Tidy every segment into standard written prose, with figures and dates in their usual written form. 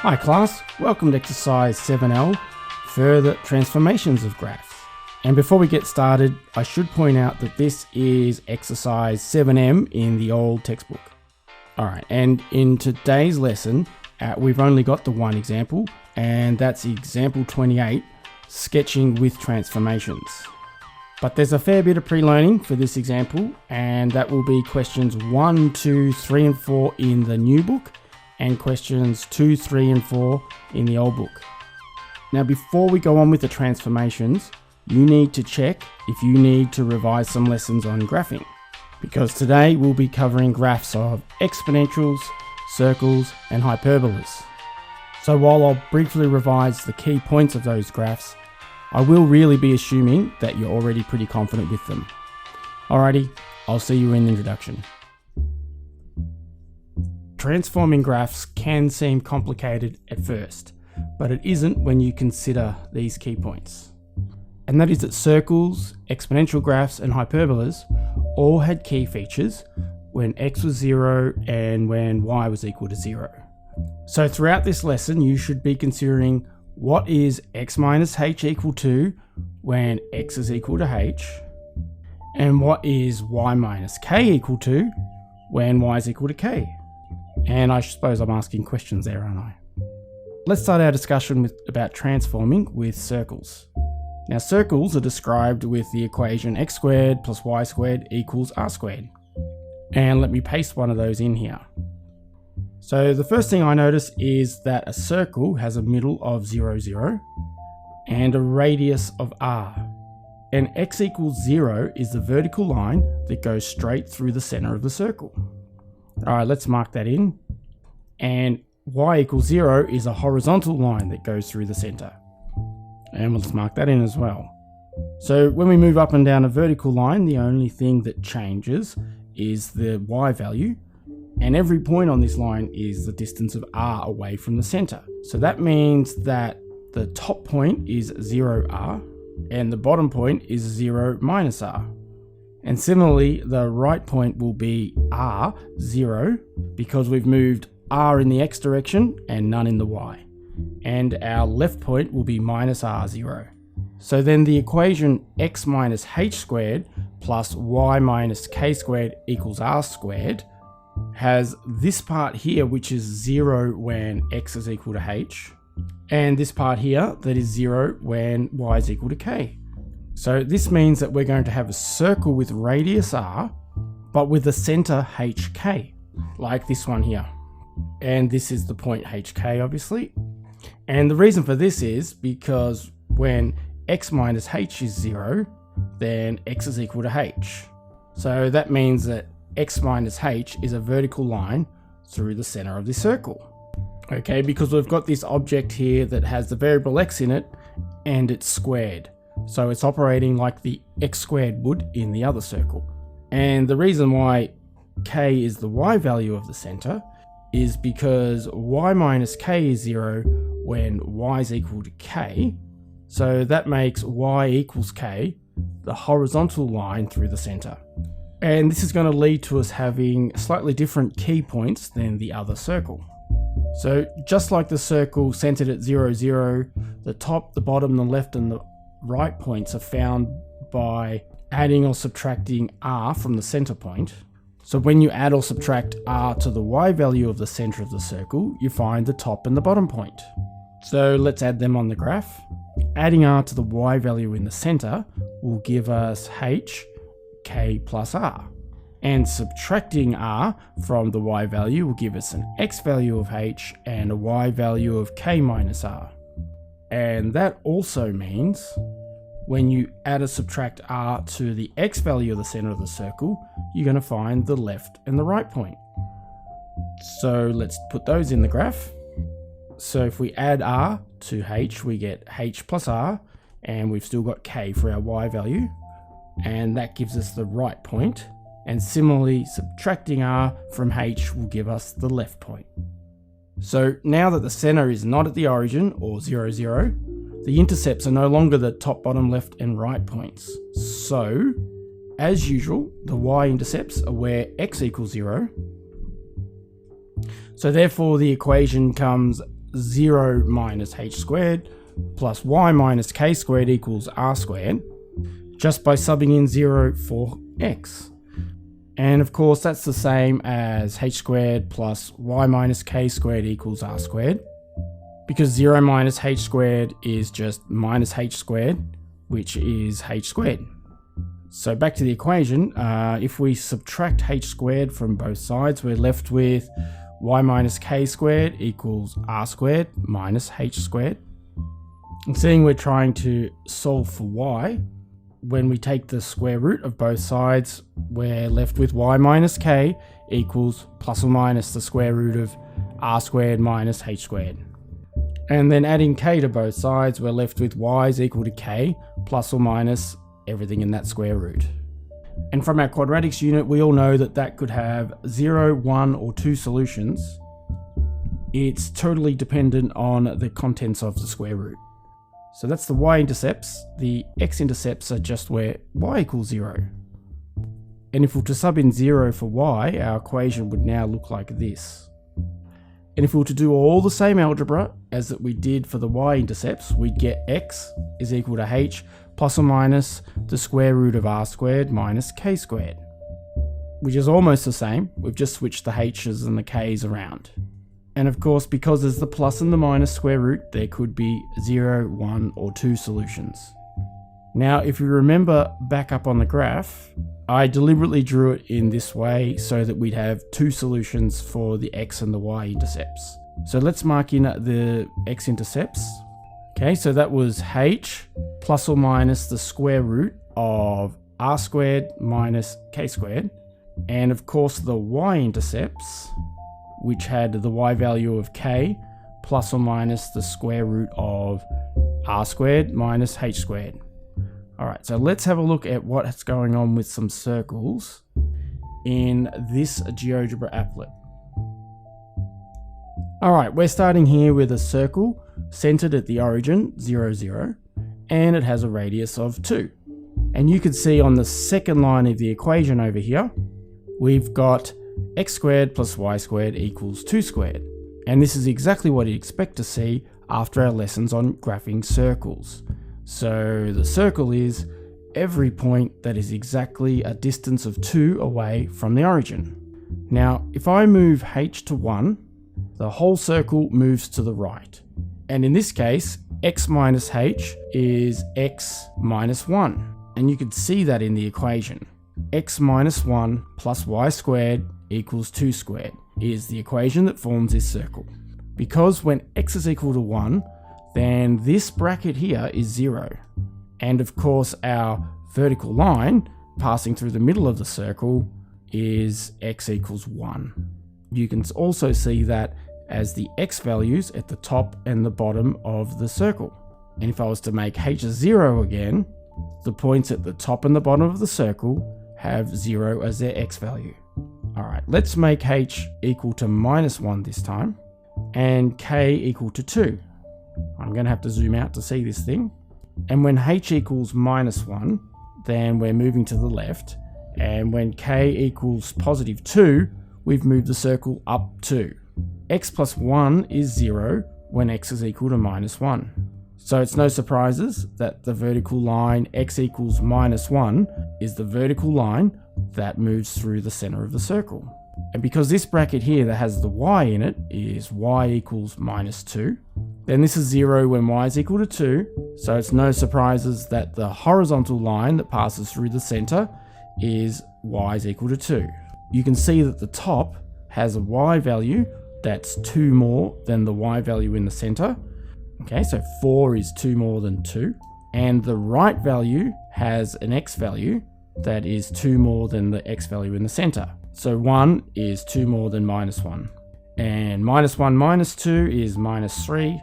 Hi class, welcome to exercise 7L, further transformations of graphs. And before we get started, I should point out that this is exercise 7M in the old textbook. Alright, and in today's lesson, we've only got the one example, and that's example 28, sketching with transformations. But there's a fair bit of pre-learning for this example, and that will be questions 1, 2, 3 and 4 in the new book, and questions 2, 3 and 4 in the old book. Now before we go on with the transformations, you need to check if you need to revise some lessons on graphing, because today we'll be covering graphs of exponentials, circles and hyperbolas. So while I'll briefly revise the key points of those graphs, I will really be assuming that you're already pretty confident with them. Alrighty, I'll see you in the introduction. Transforming graphs can seem complicated at first, but it isn't when you consider these key points. And that is that circles, exponential graphs and hyperbolas all had key features when x was 0 and when y was equal to 0. So throughout this lesson you should be considering what is x minus h equal to when x is equal to h, and what is y minus k equal to when y is equal to k. And I suppose I'm asking questions there, aren't I? Let's start our discussion about transforming with circles. Now circles are described with the equation x squared plus y squared equals r squared. And let me paste one of those in here. So the first thing I notice is that a circle has a middle of 0, 0 and a radius of r. And x equals 0 is the vertical line that goes straight through the center of the circle. Alright, let's mark that in. And y equals 0 is a horizontal line that goes through the center. And let's mark that in as well. So when we move up and down a vertical line, the only thing that changes is the y value. And every point on this line is the distance of r away from the center. So that means that the top point is 0r and the bottom point is 0 minus r. And similarly, the right point will be r, 0, because we've moved r in the x direction and none in the y. And our left point will be minus r, 0. So then the equation x minus h squared plus y minus k squared equals r squared has this part here, which is 0 when x is equal to h, and this part here that is 0 when y is equal to k. So this means that we're going to have a circle with radius r, but with the center hk, like this one here. And this is the point hk, obviously. And the reason for this is because when x minus h is 0, then x is equal to h. So that means that x minus h is a vertical line through the center of the circle. Okay, because we've got this object here that has the variable x in it and it's squared. So it's operating like the x squared would in the other circle. And the reason why k is the y value of the center is because y minus k is 0 when y is equal to k. So that makes y equals k the horizontal line through the center. And this is going to lead to us having slightly different key points than the other circle. So just like the circle centered at 0, 0, the top, the bottom, the left and the right points are found by adding or subtracting r from the center point. So when you add or subtract r to the y value of the center of the circle, you find the top and the bottom point. So let's add them on the graph. Adding r to the y value in the center will give us h, k plus r. And subtracting r from the y value will give us an x value of h and a y value of k minus r. And that also means when you add or subtract r to the x value of the center of the circle, you're going to find the left and the right point. So let's put those in the graph. So if we add r to h, we get h plus r, and we've still got k for our y value, and that gives us the right point. And similarly, subtracting r from h will give us the left point. So now that the center is not at the origin, or 0, 0, the intercepts are no longer the top, bottom, left and right points. So, as usual, the y-intercepts are where x equals 0. So therefore the equation comes 0 minus h squared plus y minus k squared equals r squared just by subbing in 0 for x. And of course that's the same as h squared plus y minus k squared equals r squared, because 0 minus h squared is just minus h squared, which is h squared. So back to the equation, if we subtract h squared from both sides, we're left with y minus k squared equals r squared minus h squared. And seeing we're trying to solve for y, when we take the square root of both sides, we're left with y minus k equals plus or minus the square root of r squared minus h squared. And then adding k to both sides, we're left with y is equal to k plus or minus everything in that square root. And from our quadratics unit, we all know that that could have 0, 1 or 2 solutions. It's totally dependent on the contents of the square root. So that's the y-intercepts. The x-intercepts are just where y equals 0. And if we were to sub in 0 for y, our equation would now look like this. And if we were to do all the same algebra as that we did for the y-intercepts, we'd get x is equal to h plus or minus the square root of r squared minus k squared, which is almost the same. We've just switched the h's and the k's around. And of course, because there's the plus and the minus square root, there could be 0, 1 or 2 solutions. Now, if you remember back up on the graph, I deliberately drew it in this way so that we'd have 2 solutions for the x and the y intercepts. So let's mark in the x-intercepts. Okay, so that was h plus or minus the square root of r squared minus k squared. And of course the y-intercepts, which had the y value of k plus or minus the square root of r squared minus h squared. Alright, so let's have a look at what's going on with some circles in this GeoGebra applet. Alright, we're starting here with a circle centered at the origin, 0, 0, and it has a radius of 2. And you can see on the second line of the equation over here, we've got x squared plus y squared equals 2 squared. And this is exactly what you'd expect to see after our lessons on graphing circles. So the circle is every point that is exactly a distance of 2 away from the origin. Now, if I move h to 1, the whole circle moves to the right. And in this case, x minus h is x minus 1. And you can see that in the equation. X minus 1 plus y squared equals 2 squared is the equation that forms this circle. Because when x is equal to 1, then this bracket here is 0. And of course our vertical line passing through the middle of the circle is x equals 1. You can also see that as the x values at the top and the bottom of the circle. And if I was to make h a 0 again, the points at the top and the bottom of the circle have 0 as their x value. Alright, let's make h equal to minus 1 this time, and k equal to 2. I'm going to have to zoom out to see this thing. And when h equals minus 1, then we're moving to the left, and when k equals positive 2, we've moved the circle up 2. X plus 1 is 0 when x is equal to minus 1. So it's no surprises that the vertical line x equals minus 1 is the vertical line that moves through the center of the circle. And because this bracket here that has the y in it is y equals minus 2, then this is 0 when y is equal to 2, so it's no surprises that the horizontal line that passes through the center is y is equal to 2. You can see that the top has a y value that's 2 more than the y value in the center. Okay, so 4 is 2 more than 2. And the right value has an x value that is 2 more than the x value in the center. So 1 is 2 more than minus 1. And minus 1 minus 2 is minus 3.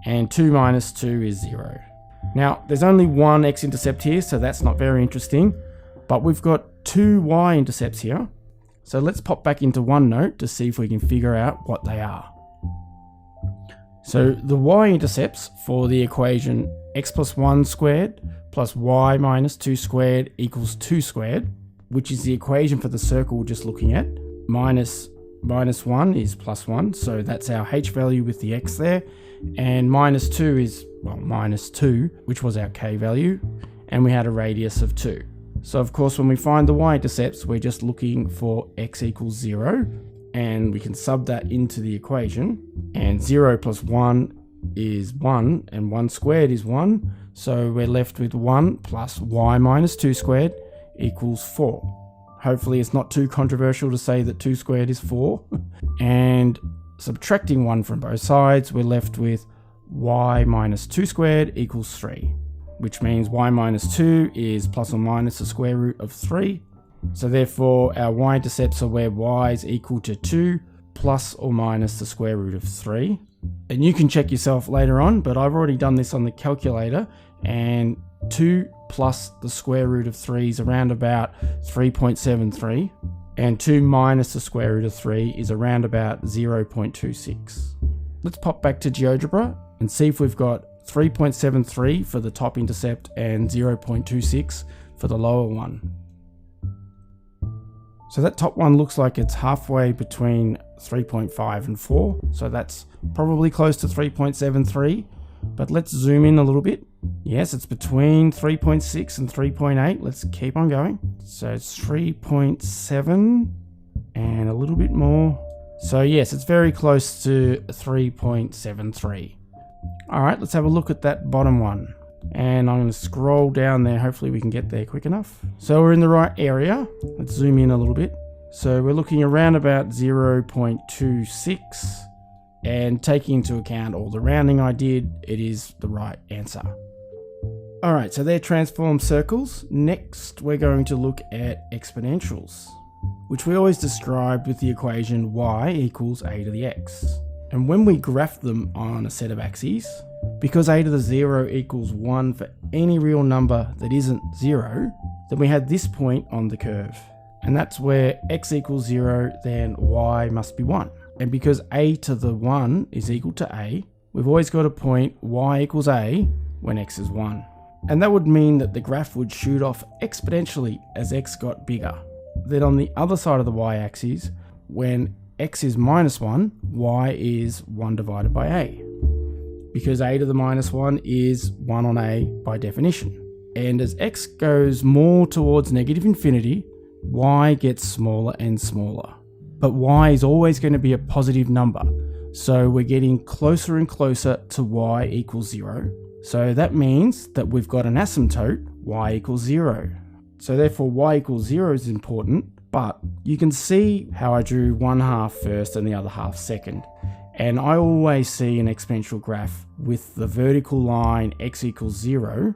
And 2 minus 2 is 0. Now, there's only one x-intercept here, so that's not very interesting. But we've got 2 y-intercepts here. So let's pop back into OneNote to see if we can figure out what they are. So the y-intercepts for the equation x plus 1 squared plus y minus 2 squared equals 2 squared, which is the equation for the circle we're just looking at, minus minus 1 is plus 1, so that's our h value with the x there. And minus 2 is, well, minus 2, which was our k value. And we had a radius of 2. So of course, when we find the y-intercepts, we're just looking for x equals 0. And we can sub that into the equation. And 0 plus 1 is 1, and 1 squared is 1. So we're left with 1 plus y minus 2 squared equals 4. Hopefully it's not too controversial to say that 2 squared is 4. And subtracting 1 from both sides, we're left with y minus 2 squared equals 3, which means y minus 2 is plus or minus the square root of 3. So therefore our y-intercepts are where y is equal to 2 plus or minus the square root of 3. And you can check yourself later on, but I've already done this on the calculator, and 2 plus the square root of 3 is around about 3.73, and 2 minus the square root of 3 is around about 0.26. Let's pop back to GeoGebra and see if we've got 3.73 for the top intercept and 0.26 for the lower one. So that top one looks like it's halfway between 3.5 and 4, so that's probably close to 3.73, but let's zoom in a little bit. Yes, it's between 3.6 and 3.8. Let's keep on going. So it's 3.7 and a little bit more. So yes, it's very close to 3.73. All right, let's have a look at that bottom one. And I'm going to scroll down there. Hopefully we can get there quick enough. So we're in the right area. Let's zoom in a little bit. So we're looking around about 0.26. And taking into account all the rounding I did, it is the right answer. Alright, so they're transformed circles. Next, we're going to look at exponentials, which we always described with the equation y equals a to the x. And when we graph them on a set of axes, because a to the 0 equals 1 for any real number that isn't 0, then we had this point on the curve. And that's where x equals 0, then y must be 1. And because a to the 1 is equal to a, we've always got a point y equals a when x is 1. And that would mean that the graph would shoot off exponentially as x got bigger. Then on the other side of the y-axis, when x is minus 1, y is 1 divided by a. Because a to the minus 1 is 1 on a by definition. And as x goes more towards negative infinity, y gets smaller and smaller. But y is always going to be a positive number, so we're getting closer and closer to y equals 0. So that means that we've got an asymptote, y equals 0. So therefore y equals 0 is important, but you can see how I drew one half first and the other half second. And I always see an exponential graph with the vertical line x equals 0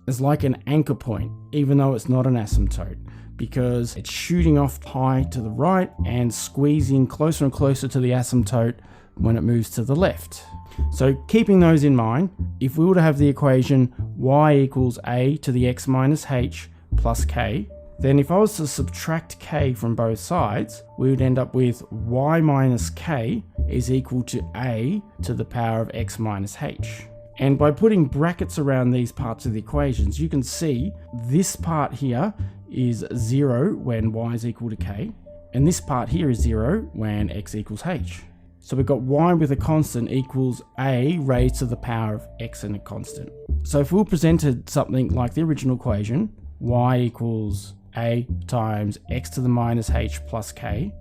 as like an anchor point, even though it's not an asymptote, because it's shooting off high to the right and squeezing closer and closer to the asymptote when it moves to the left. So keeping those in mind, if we were to have the equation y equals a to the x minus h plus k, then if I was to subtract k from both sides, we would end up with y minus k is equal to a to the power of x minus h. And by putting brackets around these parts of the equations, you can see this part here is 0 when y is equal to k, and this part here is 0 when x equals h. So we've got y with a constant equals a raised to the power of x and a constant. So if we presented something like the original equation, y equals a times x to the minus h plus k,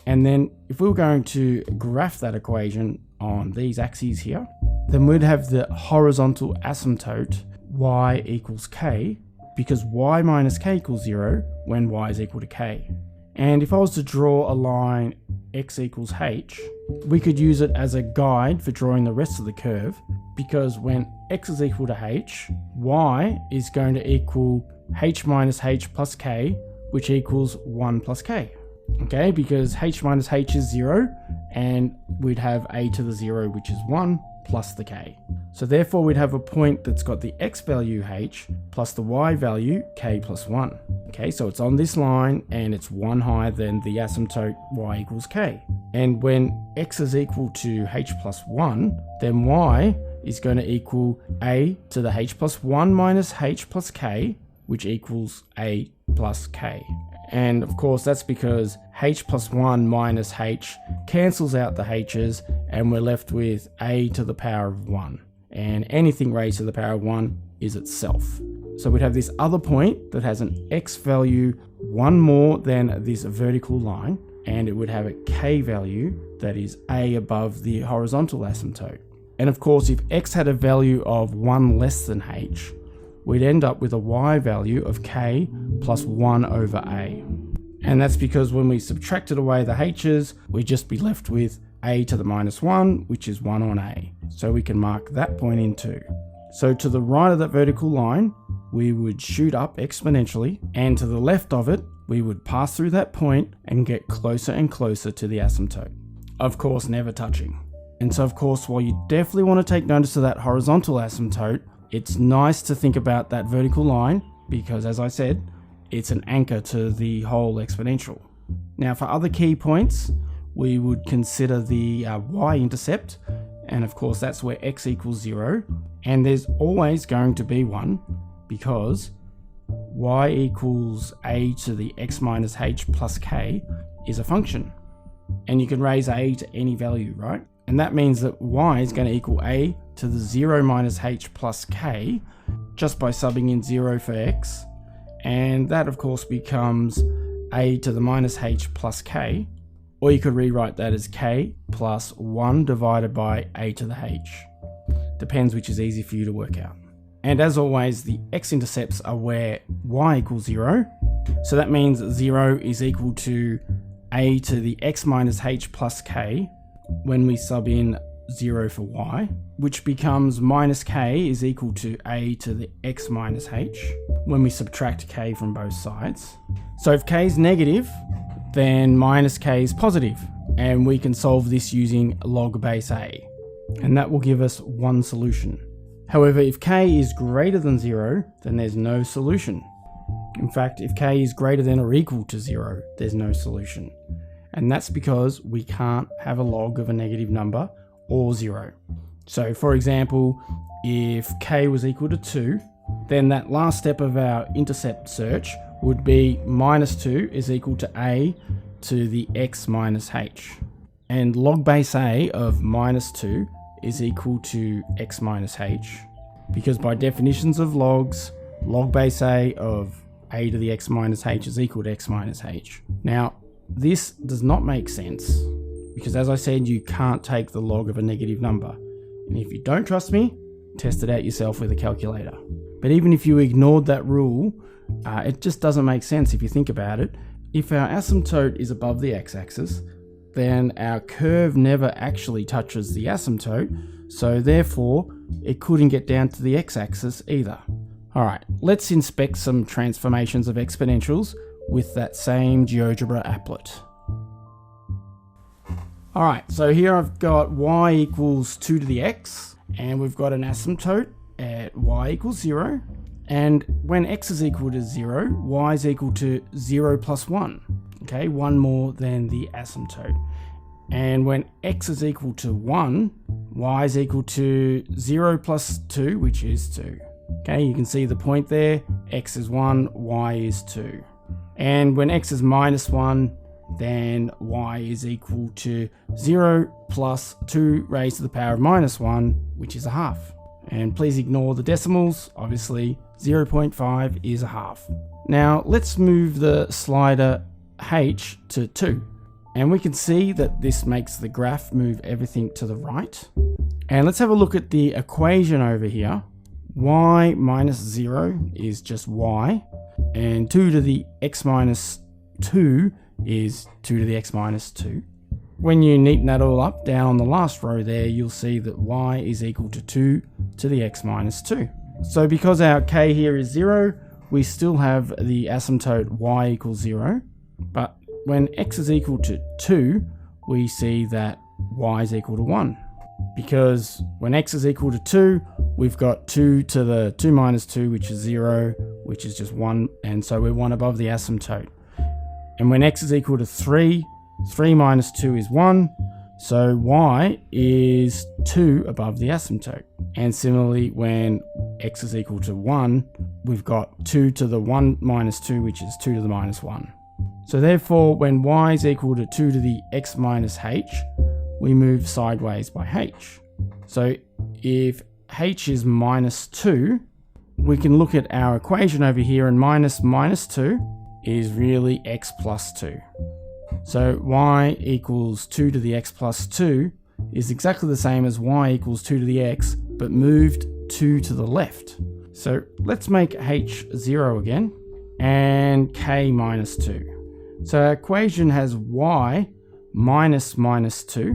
and then if we were going to graph that equation on these axes here, then we'd have the horizontal asymptote y equals k, because y minus k equals 0 when y is equal to k. And if I was to draw a line x equals h, we could use it as a guide for drawing the rest of the curve, because when x is equal to h, y is going to equal h minus h plus k, which equals 1 plus k. Okay, because h minus h is 0, and we'd have a to the 0, which is 1, plus the k. So therefore we'd have a point that's got the x value h plus the y value k plus 1. Okay, so it's on this line and it's 1 higher than the asymptote y equals k. And when x is equal to h plus 1, then y is going to equal a to the h plus 1 minus h plus k, which equals a plus k. And of course that's because h plus 1 minus h cancels out the h's, and we're left with a to the power of 1. And anything raised to the power of 1 is itself. So we'd have this other point that has an x value 1 more than this vertical line, and it would have a k value that is a above the horizontal asymptote. And of course, if x had a value of 1 less than h, we'd end up with a y value of k plus 1 over a. And that's because when we subtracted away the h's, we'd just be left with a to the minus 1, which is 1 on a. So we can mark that point in 2. So to the right of that vertical line, we would shoot up exponentially, and to the left of it, we would pass through that point and get closer and closer to the asymptote. Of course, never touching. And so of course, while you definitely want to take notice of that horizontal asymptote, it's nice to think about that vertical line because, as I said, it's an anchor to the whole exponential. Now for other key points, we would consider the y-intercept, and of course that's where x equals 0, and there's always going to be one because y equals a to the x minus h plus k is a function, and you can raise a to any value, right? And that means that y is going to equal a to the 0 minus h plus k just by subbing in 0 for x, and that of course becomes a to the minus h plus k, or you could rewrite that as k plus 1 divided by a to the h. Depends which is easy for you to work out. And as always, the x-intercepts are where y equals 0, so that means 0 is equal to a to the x minus h plus k when we sub in 0 for y, which becomes minus k is equal to a to the x minus h when we subtract k from both sides. So if k is negative, then minus k is positive, and we can solve this using log base a, and that will give us one solution. However, if k is greater than 0, then there's no solution. In fact, if k is greater than or equal to 0, there's no solution. And that's because we can't have a log of a negative number or 0. So for example, if k was equal to 2, then that last step of our intercept search would be minus 2 is equal to a to the x minus h. And log base a of minus 2 is equal to x minus h, because by definitions of logs, log base a of a to the x minus h is equal to x minus h. Now, this does not make sense, because as I said, you can't take the log of a negative number. And if you don't trust me, test it out yourself with a calculator. But even if you ignored that rule, it just doesn't make sense if you think about it. If our asymptote is above the x-axis, then our curve never actually touches the asymptote, so therefore it couldn't get down to the x-axis either. Alright, let's inspect some transformations of exponentials with that same GeoGebra applet. Alright, so here I've got y equals 2 to the x, and we've got an asymptote at y equals 0, and when x is equal to 0, y is equal to 0 plus 1. Okay, 1 more than the asymptote. And when x is equal to 1, y is equal to 0 plus 2, which is 2. Okay, you can see the point there, x is 1, y is 2. And when x is minus 1, then y is equal to 0 plus 2 raised to the power of minus 1, which is a half. And please ignore the decimals, obviously 0.5 is a half. Now let's move the slider h to 2. And we can see that this makes the graph move everything to the right. And let's have a look at the equation over here. Y minus 0 is just y, and 2 to the x minus 2 is 2 to the x minus 2. When you neaten that all up, down on the last row there, you'll see that y is equal to 2 to the x minus 2. So because our k here is 0, we still have the asymptote y equals 0, but when x is equal to 2, we see that y is equal to 1. Because when x is equal to 2, we've got 2 to the 2 minus 2, which is 0, which is just 1, and so we're 1 above the asymptote. And when x is equal to 3, 3 minus 2 is 1, so y is 2 above the asymptote. And similarly, when x is equal to 1, we've got 2 to the 1 minus 2, which is 2 to the minus 1. So therefore, when y is equal to 2 to the x minus h, we move sideways by h. So if h is minus 2, we can look at our equation over here, and minus 2 is really x plus 2. So y equals 2 to the x plus 2 is exactly the same as y equals 2 to the x, but moved 2 to the left. So let's make h 0 again, and k minus 2. So our equation has y minus 2,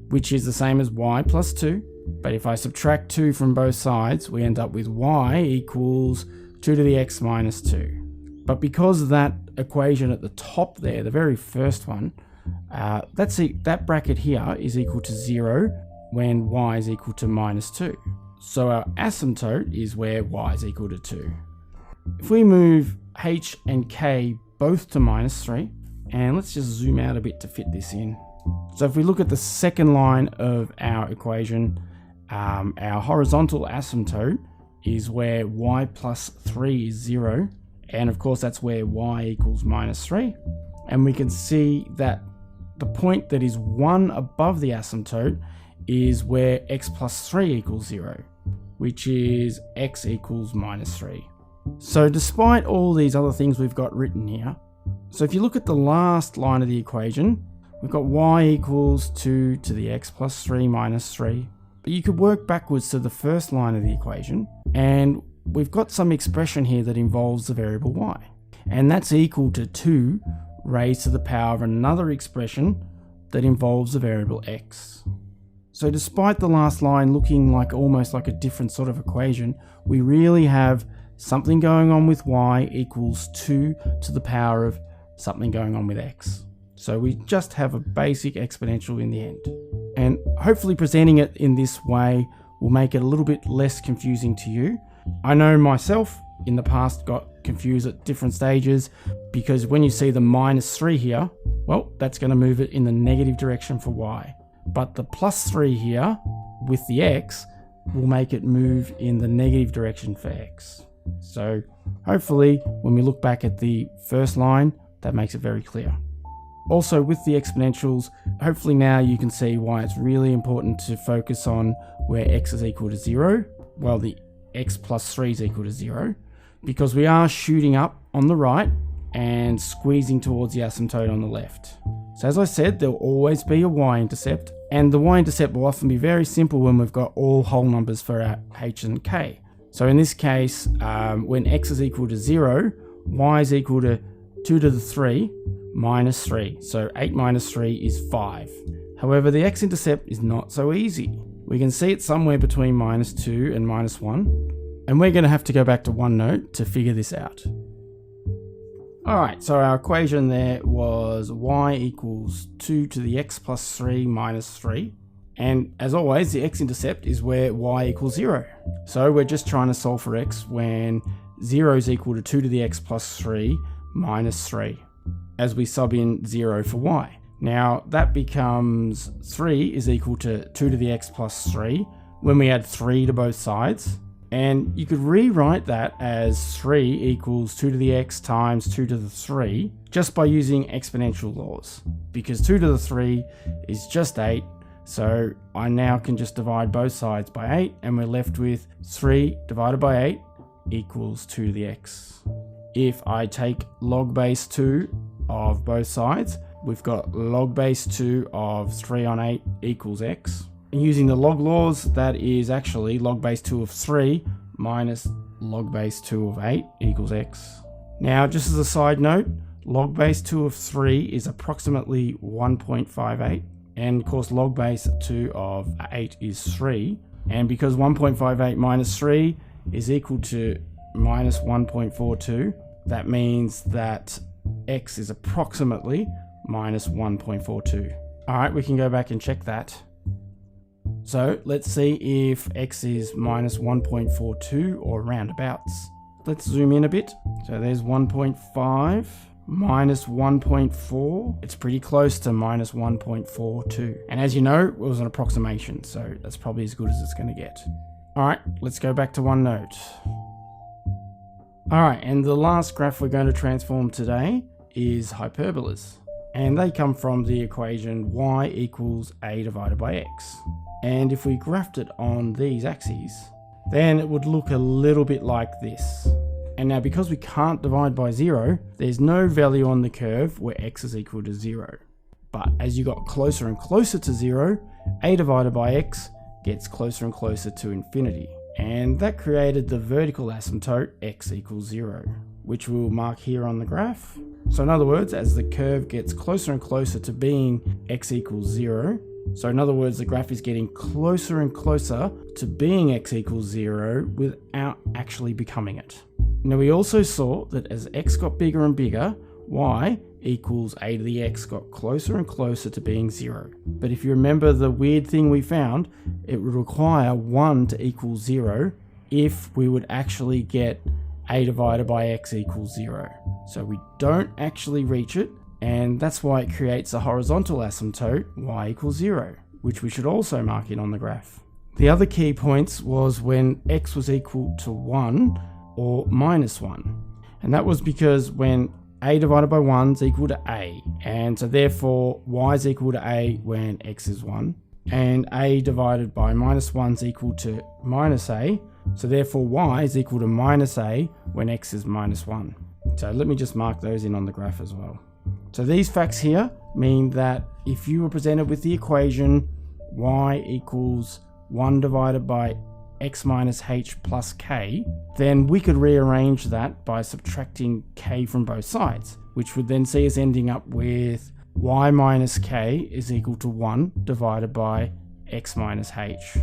which is the same as y plus 2. But if I subtract 2 from both sides, we end up with y equals 2 to the x minus 2. But because that equation at the top there, the very first one, that bracket here is equal to 0 when y is equal to minus 2. So our asymptote is where y is equal to 2. If we move h and k both to minus 3, and let's just zoom out a bit to fit this in. So if we look at the second line of our equation, our horizontal asymptote is where y plus 3 is 0, and of course that's where y equals minus 3. And we can see that the point that is 1 above the asymptote is where x plus 3 equals 0, which is x equals minus 3. So despite all these other things we've got written here, so if you look at the last line of the equation, we've got y equals 2 to the x plus 3 minus 3. But you could work backwards to the first line of the equation, and we've got some expression here that involves the variable y. And that's equal to 2 raised to the power of another expression that involves the variable x. So despite the last line looking like almost like a different sort of equation, we really have something going on with y equals 2 to the power of something going on with x. So we just have a basic exponential in the end. And hopefully presenting it in this way will make it a little bit less confusing to you. I know myself in the past got confused at different stages, because when you see the minus 3 here, well, that's going to move it in the negative direction for y. But the plus 3 here with the x will make it move in the negative direction for x. So hopefully when we look back at the first line, that makes it very clear. Also with the exponentials, hopefully now you can see why it's really important to focus on where x is equal to 0, well the x plus 3 is equal to 0, because we are shooting up on the right and squeezing towards the asymptote on the left. So as I said, there'll always be a y-intercept, and the y-intercept will often be very simple when we've got all whole numbers for our h and k. So in this case, when x is equal to 0, y is equal to 2 to the 3 minus 3. So 8 minus 3 is 5. However, the x-intercept is not so easy. We can see it somewhere between minus 2 and minus 1. And we're going to have to go back to OneNote to figure this out. Alright, so our equation there was y equals 2 to the x plus 3 minus 3. And as always, the x-intercept is where y equals 0. So we're just trying to solve for x when 0 is equal to 2 to the x plus 3 minus 3, as we sub in 0 for y. Now that becomes 3 is equal to 2 to the x plus 3 when we add 3 to both sides. And you could rewrite that as 3 equals 2 to the x times 2 to the 3 just by using exponential laws, because 2 to the 3 is just 8. So I now can just divide both sides by 8, and we're left with 3 divided by 8 equals 2 to the x. If I take log base 2 of both sides, we've got log base 2 of 3 on 8 equals x. And using the log laws, that is actually log base 2 of 3 minus log base 2 of 8 equals x. Now, just as a side note, log base 2 of 3 is approximately 1.58. And of course, log base 2 of 8 is 3. And because 1.58 minus 3 is equal to minus 1.42, that means that x is approximately minus 1.42. All right, we can go back and check that. So let's see if x is minus 1.42 or roundabouts. Let's zoom in a bit. So there's 1.5 minus 1.4. It's pretty close to minus 1.42. And as you know, it was an approximation, so that's probably as good as it's going to get. All right, let's go back to OneNote. All right, and the last graph we're going to transform today is hyperbolas. And they come from the equation y equals a divided by x. And if we graphed it on these axes, then it would look a little bit like this. And now because we can't divide by 0, there's no value on the curve where x is equal to 0. But as you got closer and closer to 0, a divided by x gets closer and closer to infinity. And that created the vertical asymptote x equals 0, which we'll mark here on the graph. So in other words, as the curve gets closer and closer to being x equals 0, so in other words, the graph is getting closer and closer to being x equals 0 without actually becoming it. Now we also saw that as x got bigger and bigger, y equals a to the x got closer and closer to being 0. But if you remember the weird thing we found, it would require 1 to equal 0 if we would actually get a divided by x equals 0. So we don't actually reach it, and that's why it creates a horizontal asymptote y equals 0, which we should also mark in on the graph. The other key points was when x was equal to 1 or minus 1. And that was because when a divided by 1 is equal to a, and so therefore y is equal to a when x is 1, and a divided by minus 1 is equal to minus a, so therefore y is equal to minus a when x is minus 1. So let me just mark those in on the graph as well. So these facts here mean that if you were presented with the equation y equals 1 divided by x minus h plus k, then we could rearrange that by subtracting k from both sides, which would then see us ending up with y minus k is equal to 1 divided by x minus h.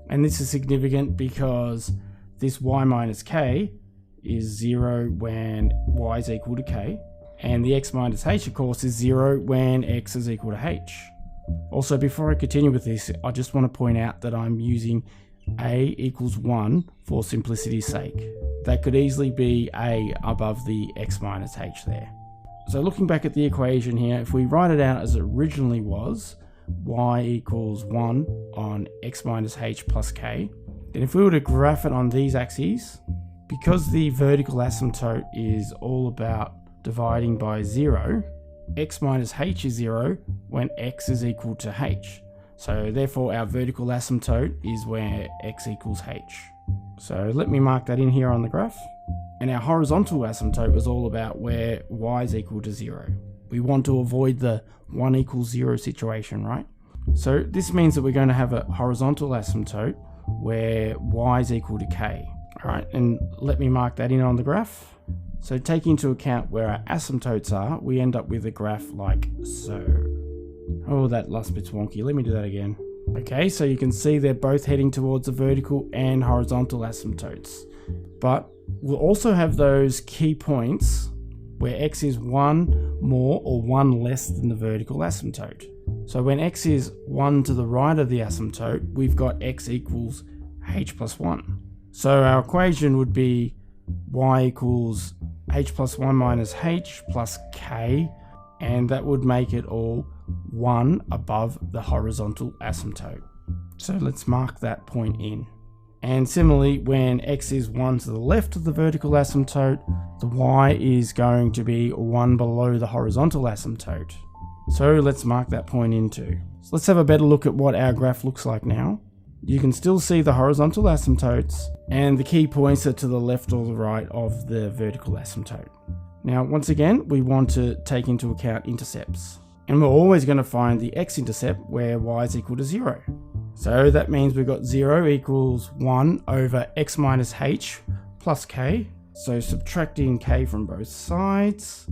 And this is significant because this y minus k is 0 when y is equal to k, and the x minus h, of course, is 0 when x is equal to h. Also, before I continue with this, I just want to point out that I'm using a equals 1 for simplicity's sake. That could easily be a above the x minus h there. So looking back at the equation here, if we write it out as it originally was, y equals 1 on x minus h plus k, then if we were to graph it on these axes, because the vertical asymptote is all about dividing by 0, x minus h is 0 when x is equal to h. So therefore our vertical asymptote is where x equals h. So let me mark that in here on the graph. And our horizontal asymptote was all about where y is equal to 0. We want to avoid the 1 equals 0 situation, right? So this means that we're going to have a horizontal asymptote where y is equal to k. All right, and let me mark that in on the graph. So taking into account where our asymptotes are, we end up with a graph like so. Oh, that last bit's wonky. Let me do that again. Okay, so you can see they're both heading towards the vertical and horizontal asymptotes. But we'll also have those key points where x is 1 more or 1 less than the vertical asymptote. So when x is 1 to the right of the asymptote, we've got x equals h plus 1. So our equation would be y equals h plus 1 minus h plus k, and that would make it all 1 above the horizontal asymptote. So let's mark that point in. And similarly, when x is 1 to the left of the vertical asymptote, the y is going to be 1 below the horizontal asymptote. So let's mark that point in too. So let's have a better look at what our graph looks like now. You can still see the horizontal asymptotes, and the key points are to the left or the right of the vertical asymptote. Now, once again, we want to take into account intercepts. And we're always going to find the x-intercept where y is equal to 0. So that means we've got 0 equals 1 over x minus h plus k. So subtracting k from both sides,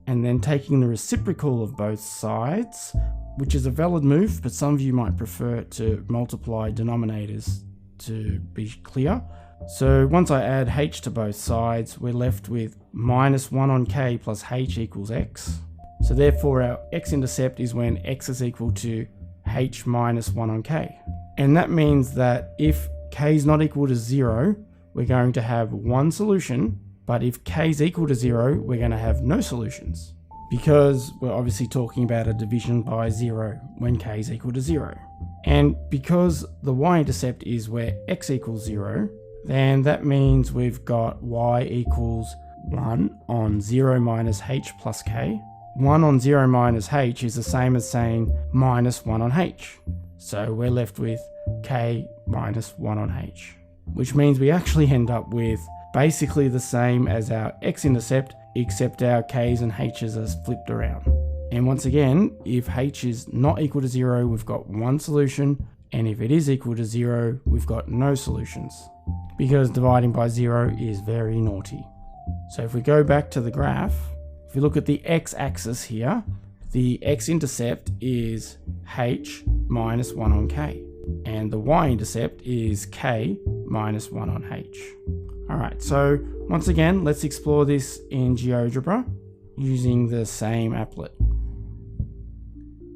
and then taking the reciprocal of both sides, which is a valid move, but some of you might prefer to multiply denominators to be clear. So once I add h to both sides, we're left with minus 1 on k plus h equals x. So therefore our x-intercept is when x is equal to h minus 1 on k. And that means that if k is not equal to 0, we're going to have one solution, but if k is equal to 0, we're going to have no solutions, because we're obviously talking about a division by 0 when k is equal to 0. And because the y-intercept is where x equals 0, then that means we've got y equals 1 on 0 minus h plus k. 1 on 0 minus h is the same as saying minus 1 on h. So we're left with k minus 1 on h, which means we actually end up with basically the same as our x-intercept, except our k's and h's are flipped around. And once again, if h is not equal to 0, we've got one solution, and if it is equal to 0, we've got no solutions, because dividing by 0 is very naughty. So if we go back to the graph, if you look at the x-axis here, the x-intercept is h minus 1 on k, and the y-intercept is k minus 1 on h. Alright, so once again, let's explore this in GeoGebra using the same applet.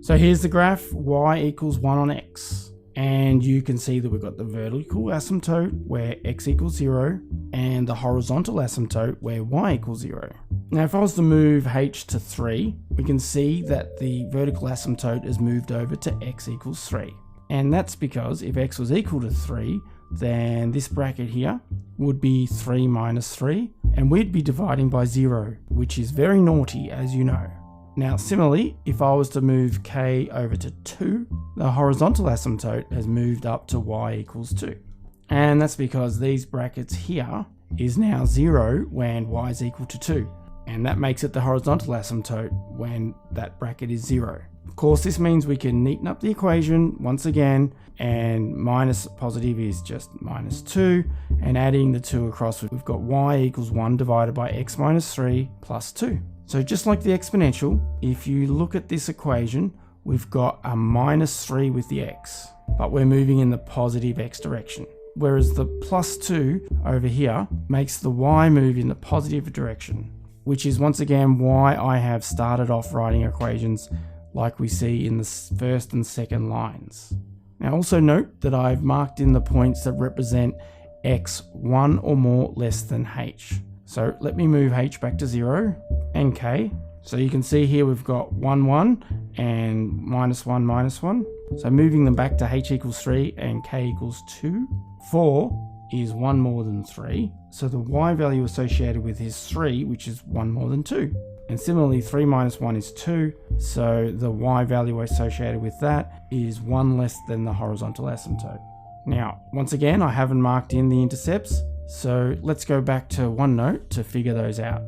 So here's the graph, y equals 1 on x. And you can see that we've got the vertical asymptote where x equals 0 and the horizontal asymptote where y equals 0. Now if I was to move h to 3, we can see that the vertical asymptote has moved over to x equals 3. And that's because if x was equal to 3, then this bracket here would be 3 minus 3, and we'd be dividing by 0, which is very naughty, as you know. Now similarly, if I was to move k over to 2, the horizontal asymptote has moved up to y equals 2. And that's because these brackets here is now 0 when y is equal to 2. And that makes it the horizontal asymptote when that bracket is 0. Of course, this means we can neaten up the equation once again, and minus positive is just minus 2, and adding the 2 across, we've got y equals 1 divided by x minus 3 plus 2. So just like the exponential, if you look at this equation, we've got a minus 3 with the x, but we're moving in the positive x direction. Whereas the plus 2 over here makes the y move in the positive direction, which is once again why I have started off writing equations like we see in the first and second lines. Now also note that I've marked in the points that represent x 1 or more less than h. So let me move h back to 0 and k. So you can see here we've got 1, 1 and minus 1, minus 1. So moving them back to h equals 3 and k equals 2. 4 is 1 more than 3. So the y value associated with is 3, which is 1 more than 2. And similarly, 3 minus 1 is 2. So the y value associated with that is 1 less than the horizontal asymptote. Now, once again, I haven't marked in the intercepts. So let's go back to OneNote to figure those out.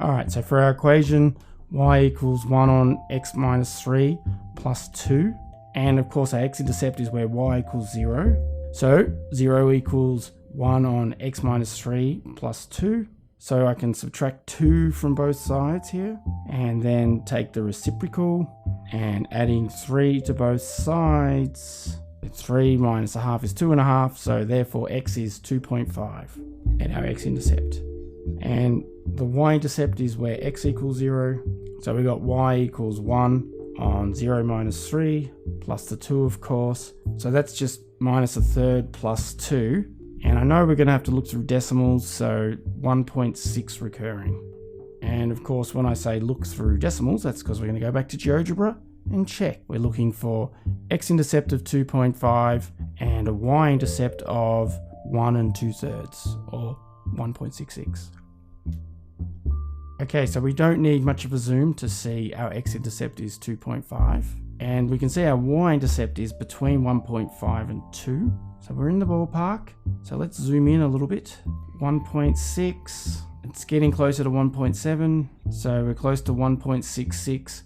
Alright, so for our equation, y equals 1 on x minus 3 plus 2. And of course our x-intercept is where y equals 0. So 0 equals 1 on x minus 3 plus 2. So I can subtract 2 from both sides here, and then take the reciprocal, and adding 3 to both sides. 3 minus a half is 2.5, so therefore x is 2.5 at our x-intercept. And the y-intercept is where x equals 0, so we got y equals 1 on 0 minus 3 plus the 2, of course. So that's just minus a third plus 2. And I know we're going to have to look through decimals, so 1.6 recurring. And of course, when I say look through decimals, that's because we're going to go back to GeoGebra and check. We're looking for x-intercept of 2.5 and a y-intercept of 1 2/3, or 1.66. Okay, so we don't need much of a zoom to see our x-intercept is 2.5. And we can see our y-intercept is between 1.5 and 2. So we're in the ballpark. So let's zoom in a little bit. 1.6. It's getting closer to 1.7. So we're close to 1.66.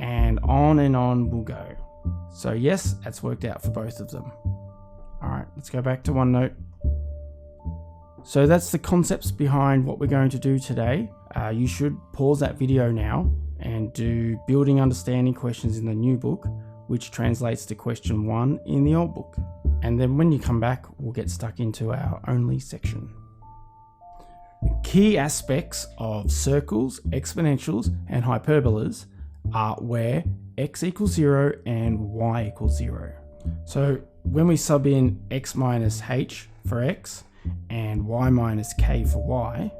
And on we'll go. So yes, that's worked out for both of them. Alright, let's go back to OneNote. So that's the concepts behind what we're going to do today. You should pause that video now and do building understanding questions in the new book, which translates to question 1 in the old book. And then when you come back, we'll get stuck into our only section. The key aspects of circles, exponentials, and hyperbolas are where x equals 0 and y equals 0. So when we sub in x minus h for x and y minus k for y,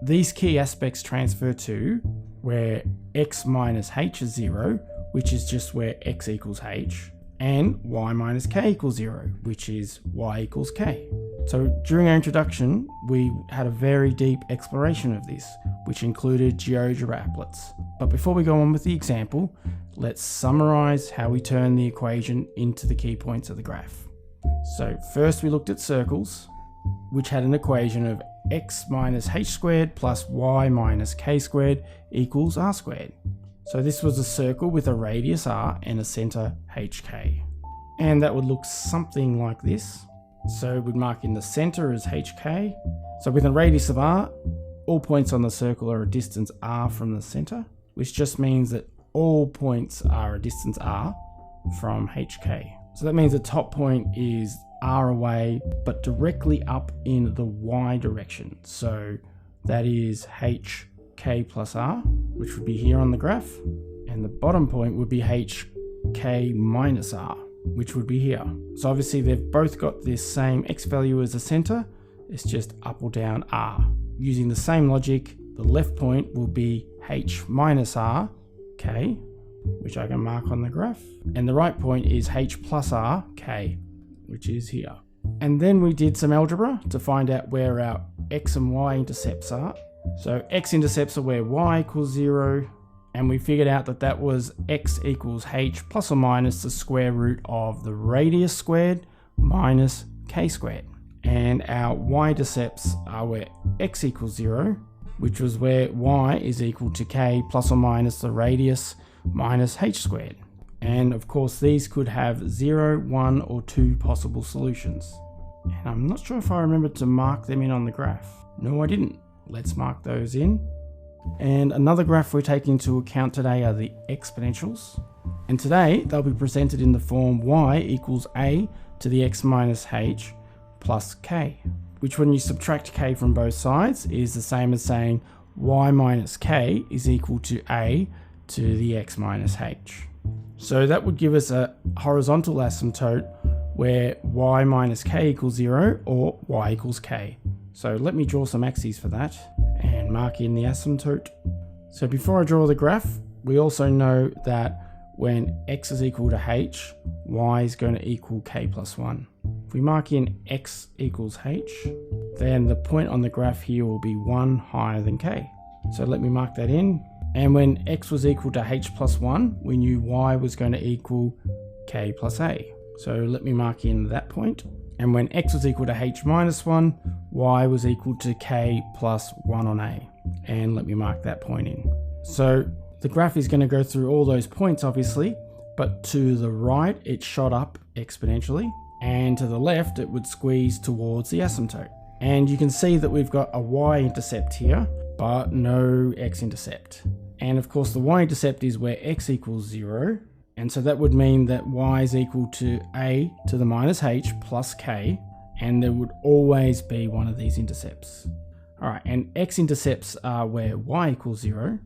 these key aspects transfer to where x minus h is 0, which is just where x equals h, and y minus k equals 0, which is y equals k. So during our introduction, we had a very deep exploration of this, which included GeoGebra applets. But before we go on with the example, let's summarize how we turn the equation into the key points of the graph. So first we looked at circles, which had an equation of x minus h squared plus y minus k squared equals r squared. So this was a circle with a radius r and a center hk. And that would look something like this. So we'd mark in the center as hk. So with a radius of r, all points on the circle are a distance r from the center, which just means that all points are a distance r from hk. So that means the top point is r away, but directly up in the y direction. So that is hk plus r, which would be here on the graph. And the bottom point would be hk minus r, which would be here. So obviously they've both got this same x value as the center, it's just up or down r. Using the same logic, the left point will be h minus r, k, which I can mark on the graph, and the right point is h plus r, k, which is here. And then we did some algebra to find out where our x and y intercepts are. So x-intercepts are where y equals 0, and we figured out that that was x equals h plus or minus the square root of the radius squared minus k squared. And our y-intercepts are where x equals 0, which was where y is equal to k plus or minus the radius minus h squared. And of course these could have 0, 1 or 2 possible solutions. And I'm not sure if I remembered to mark them in on the graph. No, I didn't. Let's mark those in. And another graph we're taking into account today are the exponentials. And today they'll be presented in the form y equals a to the x minus h plus k, which when you subtract k from both sides is the same as saying y minus k is equal to a to the x minus h. So that would give us a horizontal asymptote where y minus k equals 0 or y equals k. So let me draw some axes for that and mark in the asymptote. So before I draw the graph, we also know that when x is equal to h, y is going to equal k plus 1. If we mark in x equals h, then the point on the graph here will be 1 higher than k. So let me mark that in. And when x was equal to h plus 1, we knew y was going to equal k plus a. So let me mark in that point. And when x was equal to h minus 1, y was equal to k plus 1 on a. And let me mark that point in. So the graph is going to go through all those points obviously, but to the right it shot up exponentially, and to the left it would squeeze towards the asymptote. And you can see that we've got a y-intercept here, but no x-intercept. And of course the y-intercept is where x equals 0, and so that would mean that y is equal to a to the minus h plus k, and there would always be one of these intercepts. Alright, and x-intercepts are where y equals 0,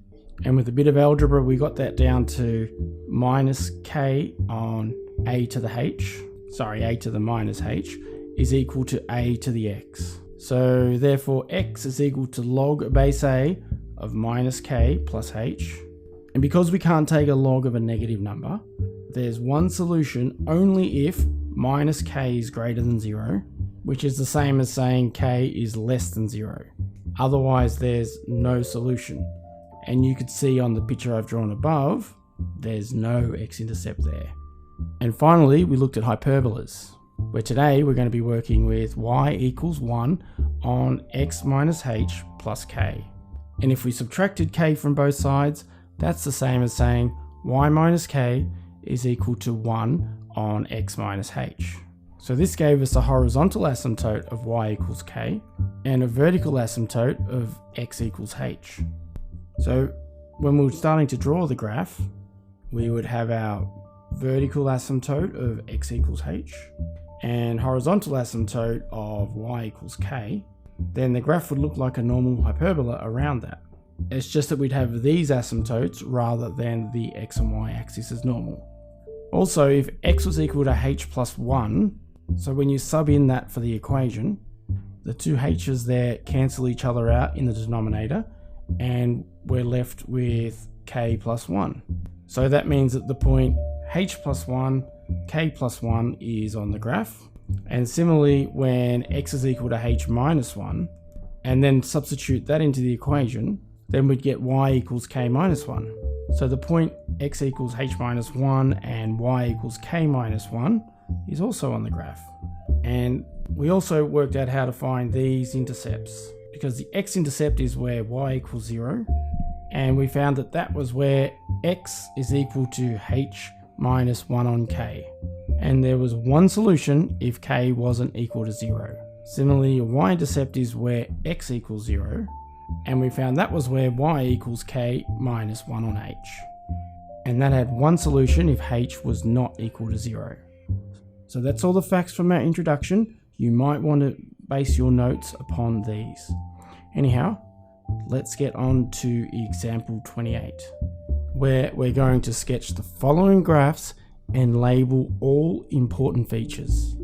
and with a bit of algebra we got that down to minus k on a to the minus h is equal to a to the x. So therefore x is equal to log base a of minus k plus h. And because we can't take a log of a negative number, there's one solution only if minus k is greater than 0, which is the same as saying k is less than 0. Otherwise there's no solution. And you could see on the picture I've drawn above, there's no x-intercept there. And finally, we looked at hyperbolas, where today we're going to be working with y equals 1 on x minus h plus k. And if we subtracted k from both sides, that's the same as saying y minus k is equal to 1 on x minus h. So this gave us a horizontal asymptote of y equals k and a vertical asymptote of x equals h. So when we were starting to draw the graph, we would have our vertical asymptote of x equals h and horizontal asymptote of y equals k. Then the graph would look like a normal hyperbola around that. It's just that we'd have these asymptotes rather than the x and y axis as normal. Also, if x was equal to h plus 1, so when you sub in that for the equation, the two h's there cancel each other out in the denominator, and we're left with k plus 1. So that means that the point h plus 1, k plus 1 is on the graph, And similarly, when x is equal to h minus 1, and then substitute that into the equation, then we'd get y equals k minus 1. So the point x equals h minus 1 and y equals k minus 1 is also on the graph. And we also worked out how to find these intercepts, because the x-intercept is where y equals 0, and we found that that was where x is equal to h minus 1 on k. And there was one solution if k wasn't equal to 0. Similarly, a y-intercept is where x equals 0, and we found that was where y equals k minus 1 on h. And that had one solution if h was not equal to 0. So that's all the facts from our introduction. You might want to base your notes upon these. Anyhow, let's get on to example 28, where we're going to sketch the following graphs and label all important features.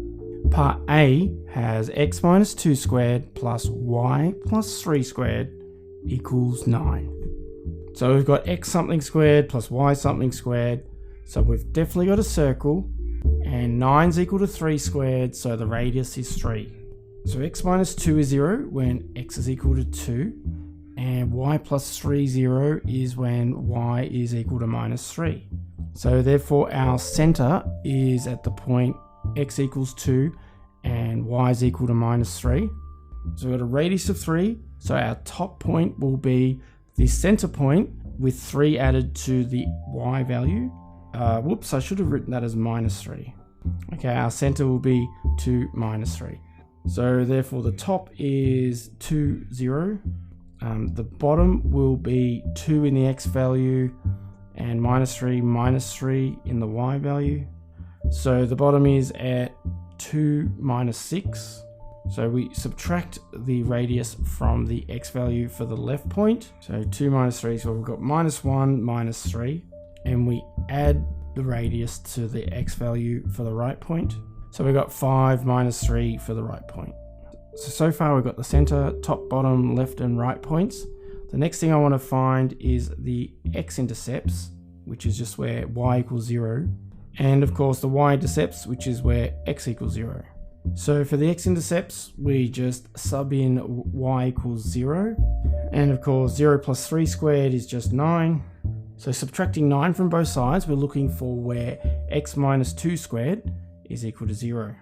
Part A has x minus 2 squared plus y plus 3 squared equals 9. So we've got x something squared plus y something squared. So we've definitely got a circle, and 9's equal to 3 squared, so the radius is 3. So x minus 2 is 0 when x is equal to 2, and y plus 3 0 is when y is equal to minus 3. So therefore our center is at the point x equals 2 and y is equal to minus 3. So we've got a radius of 3, so our top point will be this center point with 3 added to the y value. Whoops, I should have written that as minus 3. Okay, our center will be 2 minus 3. So therefore the top is 2, 0. The bottom will be 2 in the x value and minus 3 in the y value. So the bottom is at 2 minus 6. So we subtract the radius from the x value for the left point. So 2 minus 3, so we've got minus 1 minus 3. And we add the radius to the x value for the right point. So we've got 5 minus 3 for the right point. So far we've got the center, top, bottom, left and right points. The next thing I want to find is the x-intercepts, which is just where y equals 0. And of course the y-intercepts, which is where x equals 0. So for the x-intercepts, we just sub in y equals 0. And of course 0 plus 3 squared is just 9. So subtracting 9 from both sides, we're looking for where x minus 2 squared is equal to 0.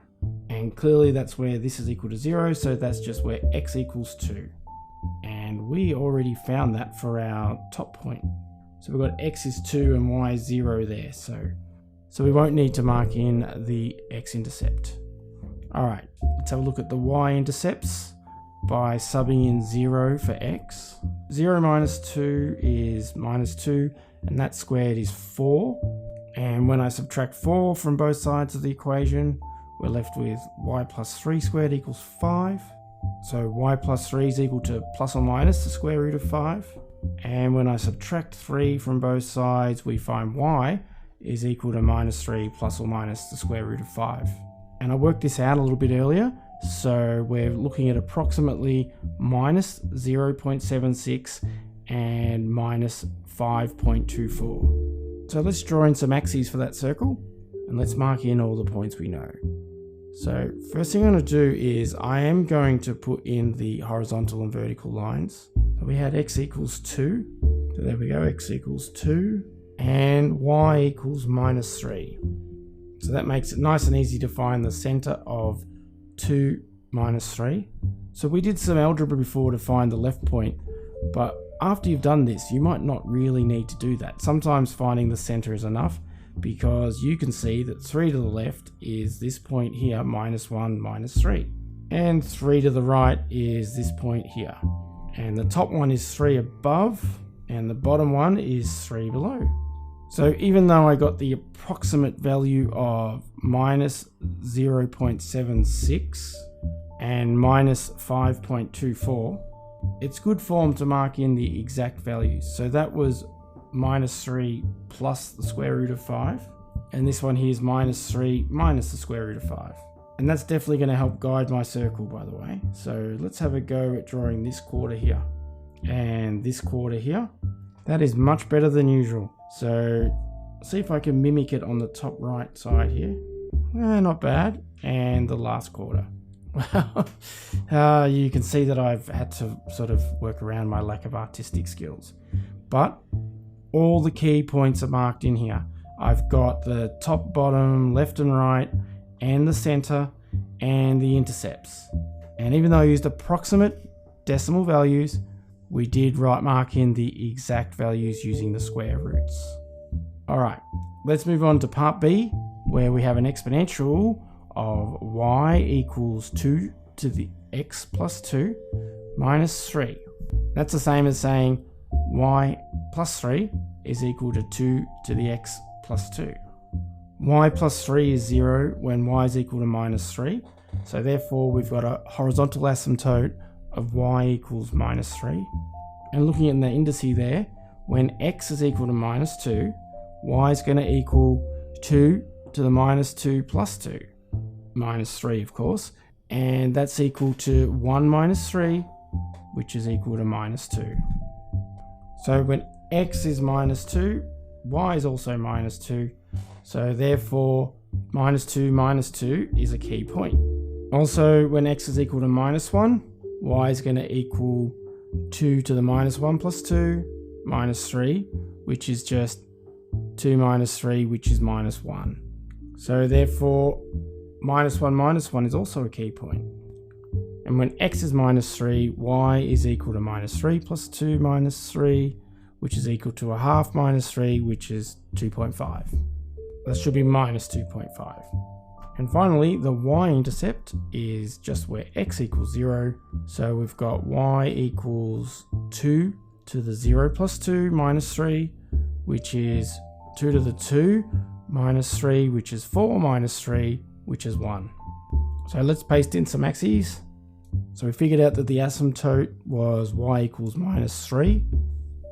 And clearly that's where this is equal to 0, so that's just where x equals 2. And we already found that for our top point. So we've got x is 2 and y is 0 there, so we won't need to mark in the x-intercept. Alright, let's have a look at the y-intercepts by subbing in 0 for x. 0 minus 2 is minus 2, and that squared is 4. And when I subtract 4 from both sides of the equation, we're left with y plus 3 squared equals 5. So y plus 3 is equal to plus or minus the square root of 5. And when I subtract 3 from both sides, we find y is equal to minus 3 plus or minus the square root of 5. And I worked this out a little bit earlier. So we're looking at approximately minus 0.76 and minus 5.24. So let's draw in some axes for that circle, and let's mark in all the points we know. So first thing I'm going to do is I am going to put in the horizontal and vertical lines. So we had x equals 2. So there we go, x equals 2. And y equals minus 3. So that makes it nice and easy to find the center of 2 minus 3. So we did some algebra before to find the left point, but after you've done this, you might not really need to do that. Sometimes finding the center is enough, because you can see that 3 to the left is this point here, minus 1, minus 3. And 3 to the right is this point here. And the top one is 3 above, and the bottom one is 3 below. So even though I got the approximate value of minus 0.76 and minus 5.24, it's good form to mark in the exact values. So that was minus 3 plus the square root of 5. And this one here is minus 3 minus the square root of 5. And that's definitely going to help guide my circle, by the way. So let's have a go at drawing this quarter here and this quarter here. That is much better than usual. So see if I can mimic it on the top right side here. Not bad. And the last quarter. Well, you can see that I've had to sort of work around my lack of artistic skills. But all the key points are marked in here. I've got the top, bottom, left and right, and the center, and the intercepts. And even though I used approximate decimal values, we did mark in the exact values using the square roots. Alright, let's move on to part B, where we have an exponential of y equals 2 to the x plus 2 minus 3. That's the same as saying y plus 3 is equal to 2 to the x plus 2. Y plus 3 is 0 when y is equal to minus 3. So therefore we've got a horizontal asymptote of y equals minus 3. And looking at the indice there, when x is equal to minus 2, y is going to equal 2 to the minus 2 plus 2. Minus 3, of course. And that's equal to 1 minus 3, which is equal to minus 2. So when x is minus 2, y is also minus 2. So therefore, minus 2 is a key point. Also, when x is equal to minus 1, y is going to equal 2 to the minus 1 plus 2, minus 3, which is just 2 minus 3, which is minus 1. So therefore, minus 1 is also a key point. And when x is minus 3, y is equal to minus 3 plus 2 minus 3, which is equal to a half minus 3, which is 2.5. That should be minus 2.5. And finally, the y-intercept is just where x equals 0. So we've got y equals 2 to the 0 plus 2 minus 3, which is 2 to the 2 minus 3, which is 4 minus 3, which is 1. So let's paste in some axes. So we figured out that the asymptote was y equals minus 3.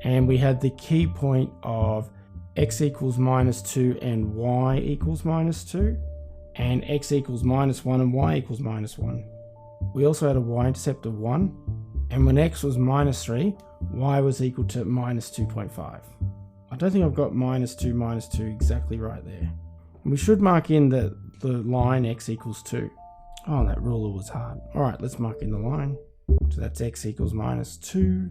And we had the key point of x equals minus 2 and y equals minus 2. And x equals minus 1 and y equals minus 1. We also had a y-intercept of 1. And when x was minus 3, y was equal to minus 2.5. I don't think I've got minus 2 exactly right there. And we should mark in the line x equals 2. Oh, that ruler was hard. Alright, let's mark in the line. So that's x equals minus 2.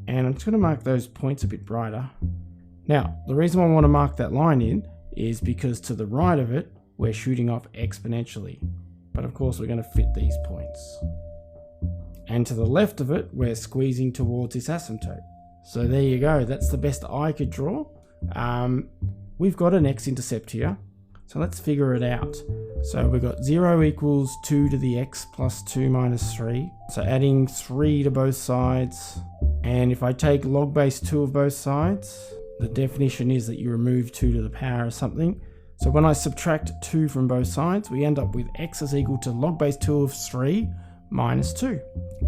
And I'm just going to mark those points a bit brighter. Now, the reason why I want to mark that line in is because to the right of it, we're shooting off exponentially. But of course, we're going to fit these points. And to the left of it, we're squeezing towards this asymptote. So there you go. That's the best I could draw. We've got an x-intercept here. So let's figure it out. So we've got 0 equals 2 to the x plus 2 minus 3. So adding 3 to both sides. And if I take log base 2 of both sides, the definition is that you remove 2 to the power of something. So when I subtract 2 from both sides, we end up with x is equal to log base 2 of 3 minus 2.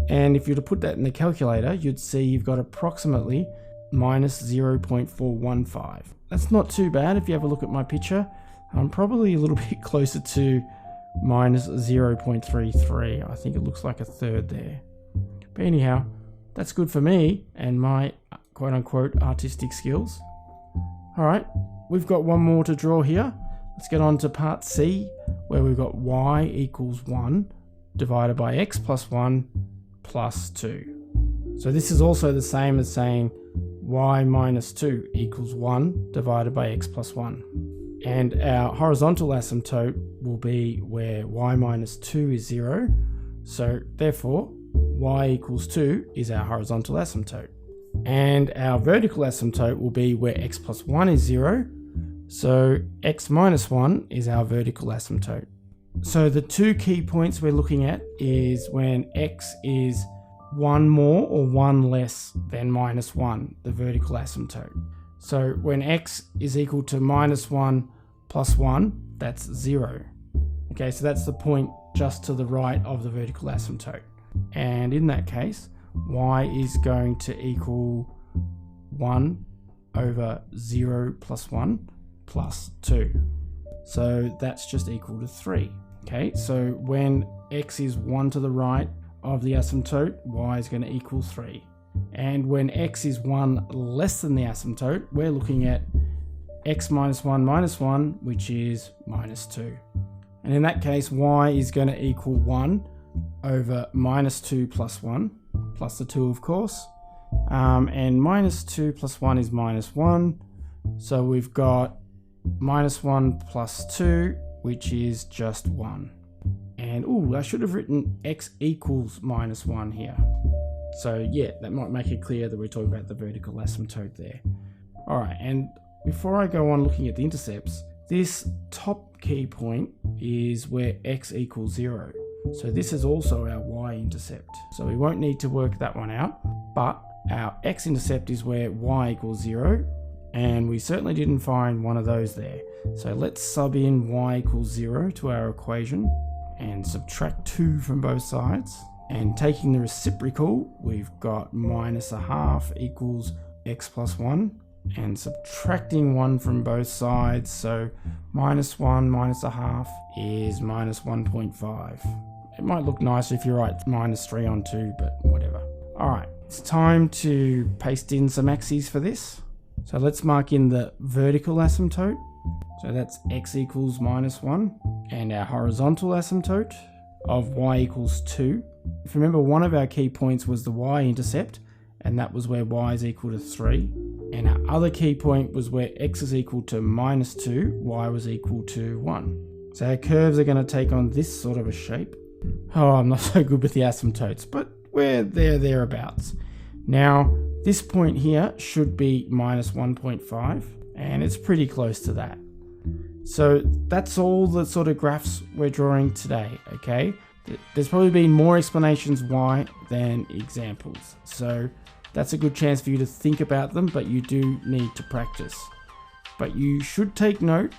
And if you were to put that in the calculator, you'd see you've got approximately minus 0.415. That's not too bad if you have a look at my picture. I'm probably a little bit closer to minus 0.33. I think it looks like a third there. But anyhow, that's good for me and my quote-unquote artistic skills. Alright, we've got one more to draw here. Let's get on to part C, where we've got y equals 1 divided by x plus 1 plus 2. So this is also the same as saying y minus 2 equals 1 divided by x plus 1. And our horizontal asymptote will be where y minus 2 is 0. So therefore, y equals 2 is our horizontal asymptote. And our vertical asymptote will be where x plus 1 is 0. So x minus 1 is our vertical asymptote. So the two key points we're looking at is when x is 1 more or 1 less than minus 1, the vertical asymptote. So when x is equal to minus 1 plus 1, that's 0. Okay, so that's the point just to the right of the vertical asymptote. And in that case, y is going to equal 1 over 0 plus 1 plus 2. So that's just equal to 3. Okay, so when x is 1 to the right of the asymptote, y is going to equal 3. And when x is 1 less than the asymptote, we're looking at x minus 1, which is minus 2. And in that case, y is going to equal 1 over minus 2 plus 1, plus the 2 of course. And minus 2 plus 1 is minus 1. So we've got minus 1 plus 2, which is just 1. And I should have written x equals minus 1 here. So yeah, that might make it clear that we're talking about the vertical asymptote there. Alright, and before I go on looking at the intercepts, this top key point is where x equals 0. So this is also our y-intercept. So we won't need to work that one out, but our x-intercept is where y equals 0, and we certainly didn't find one of those there. So let's sub in y equals 0 to our equation and subtract 2 from both sides. And taking the reciprocal, we've got minus a half equals x plus 1, and subtracting 1 from both sides, so minus 1 minus a half is minus 1.5. It might look nicer if you write minus 3 on 2, but whatever. Alright, it's time to paste in some axes for this. So let's mark in the vertical asymptote. So that's x equals minus 1. And our horizontal asymptote of y equals 2. If you remember, one of our key points was the y-intercept, and that was where y is equal to 3. And our other key point was where x is equal to minus 2, y was equal to 1. So our curves are going to take on this sort of a shape. Oh, I'm not so good with the asymptotes, but we're thereabouts. Now, this point here should be minus 1.5, and it's pretty close to that. So that's all the sort of graphs we're drawing today, okay? There's probably been more explanations why than examples. So that's a good chance for you to think about them, but you do need to practice. But you should take note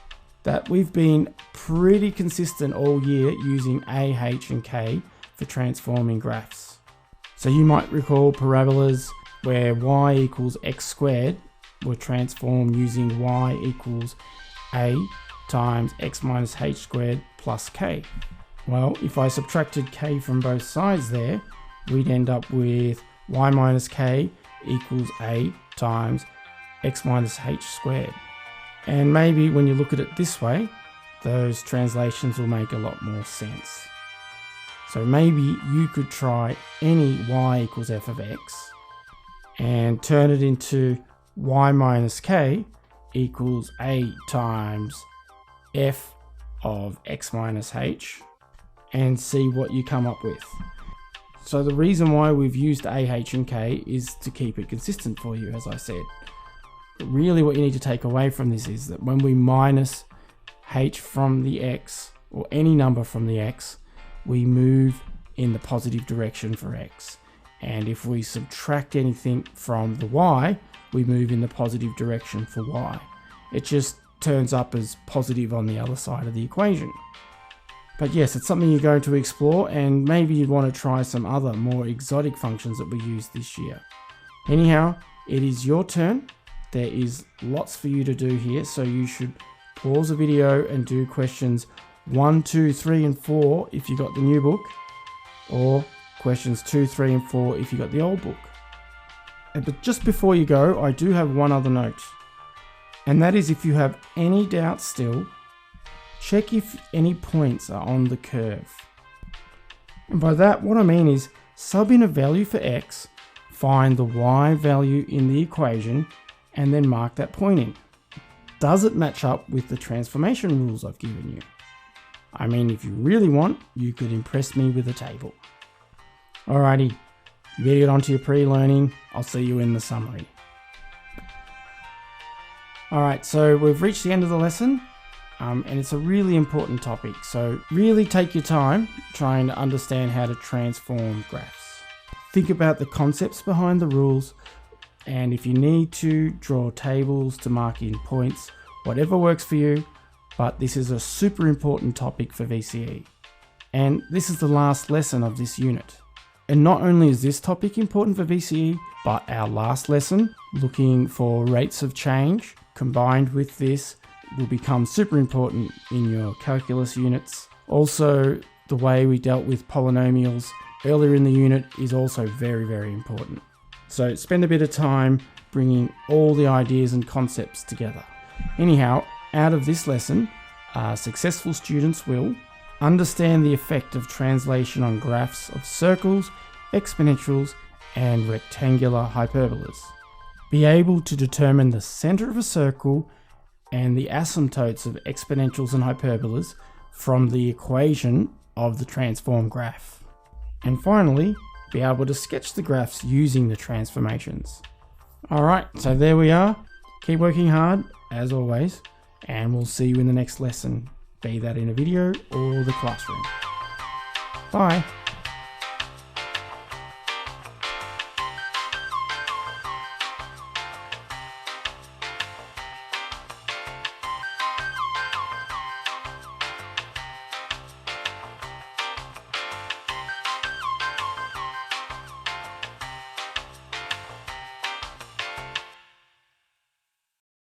that we've been pretty consistent all year using A, H, and K for transforming graphs. So you might recall parabolas where y equals x squared were transformed using y equals A times x minus h squared plus k. Well, if I subtracted k from both sides there, we'd end up with y minus k equals A times x minus h squared. And maybe when you look at it this way, those translations will make a lot more sense. So maybe you could try any y equals f of x and turn it into y minus k equals A times f of x minus h and see what you come up with. So the reason why we've used A, H, and K is to keep it consistent for you, as I said. But really what you need to take away from this is that when we minus h from the x, or any number from the x, we move in the positive direction for x. And if we subtract anything from the y, we move in the positive direction for y. It just turns up as positive on the other side of the equation. But yes, it's something you're going to explore, and maybe you want to try some other more exotic functions that we used this year. Anyhow, it is your turn. There is lots for you to do here, so you should pause the video and do questions 1, 2, 3, and 4 if you got the new book, or questions 2, 3, and 4 if you got the old book. But just before you go, I do have one other note, and that is if you have any doubts still, check if any points are on the curve. And by that, what I mean is sub in a value for x, find the y value in the equation, and then mark that point in. Does it match up with the transformation rules I've given you? I mean, if you really want, you could impress me with a table. Alrighty, you better get onto your pre-learning. I'll see you in the summary. Alright, so we've reached the end of the lesson, and it's a really important topic, so really take your time trying to understand how to transform graphs. Think about the concepts behind the rules, and if you need to, draw tables to mark in points, whatever works for you, but this is a super important topic for VCE. And this is the last lesson of this unit. And not only is this topic important for VCE, but our last lesson, looking for rates of change, combined with this, will become super important in your calculus units. Also, the way we dealt with polynomials earlier in the unit is also very, very important. So spend a bit of time bringing all the ideas and concepts together. Anyhow, out of this lesson, successful students will understand the effect of translation on graphs of circles, exponentials, and rectangular hyperbolas. Be able to determine the center of a circle and the asymptotes of exponentials and hyperbolas from the equation of the transform graph. And finally, be able to sketch the graphs using the transformations. Alright, so there we are. Keep working hard, as always, and we'll see you in the next lesson, be that in a video or the classroom. Bye!